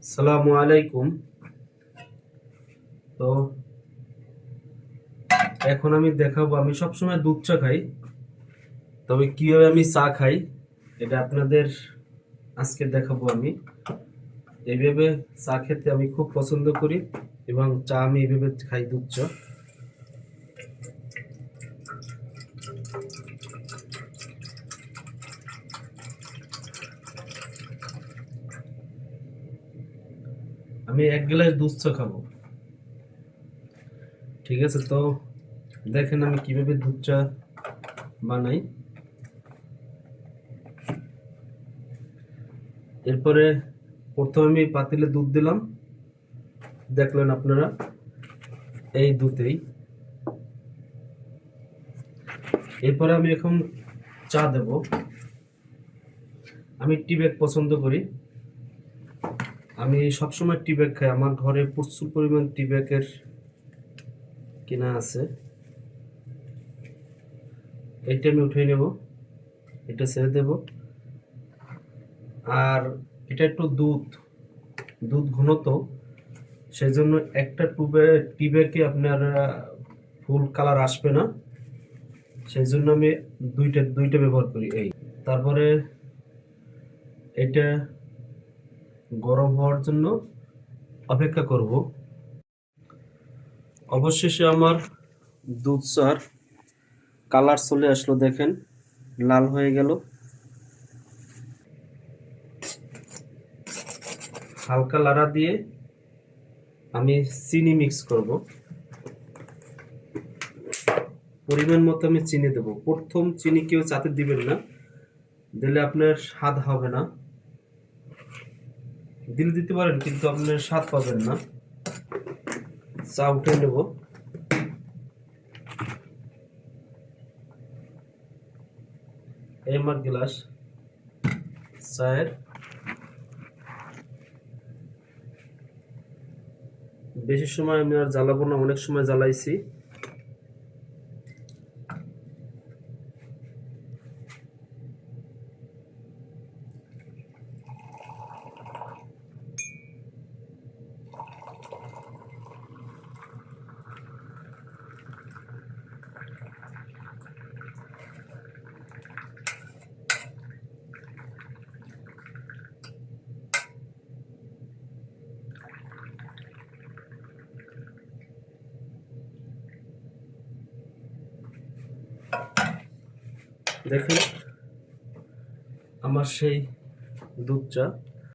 আসসালামু আলাইকুম। তো এখন আমি দেখাবো, আমি সবসময় দুধ চা খাই, তবে কিভাবে আমি চা খাই এটা আপনাদের আজকে দেখাবো। আমি এইভাবে চা খেতে আমি খুব পছন্দ করি এবং চা আমি এইভাবে খাই, দুধ চা। আমি 1 গ্লাস দুধ চা খাবো, ঠিক আছে? তো দেখেন আমি কিভাবে দুধ চা বানাই। এরপরে প্রথমে আমি পাতিলে দুধ দিলাম, দেখলেন আপনারা, এই দুধেই। এরপরে আমি এখন চা দেব। আমি টি ব্যাগ পছন্দ করি, আমি সবসময় টি ব্যাগ খাই। আমার ঘরে প্রচুর পরিমাণ টি ব্যাগের কেনা আছে। এইটা আমি উঠিয়ে নেব, এটা ছেড়ে দেব। আর এটা একটু দুধ দুধ ঘনত্ব, সেই জন্য একটা টি ব্যাগে আপনার ফুল কালার আসবে না, সেই জন্য আমি দুইটা দুইটা ব্যবহার করি। এই তারপরে এটা গরম হওয়ার জন্য অপেক্ষা করব। অবশেষে আমার দুধ চার কালার চলে আসলো, দেখেন লাল হয়ে গেল। হালকা লাড়া দিয়ে আমি চিনি মিক্স করব। পরিমাণ মতো আমি চিনি দেব। প্রথম চিনি কেউ চাতে দিবেন না, দিলে আপনার স্বাদ হবে না। দিলে দিতে পারেন, কিন্তু আপনার স্বাদ পাবেন না। চা উঠে নেব। এই আমার গ্লাস চায়ের। বেশি সময় আমি আর জ্বালাবো না, অনেক সময় জ্বালাইছি। দেখেন আমার সেই দুধ চা।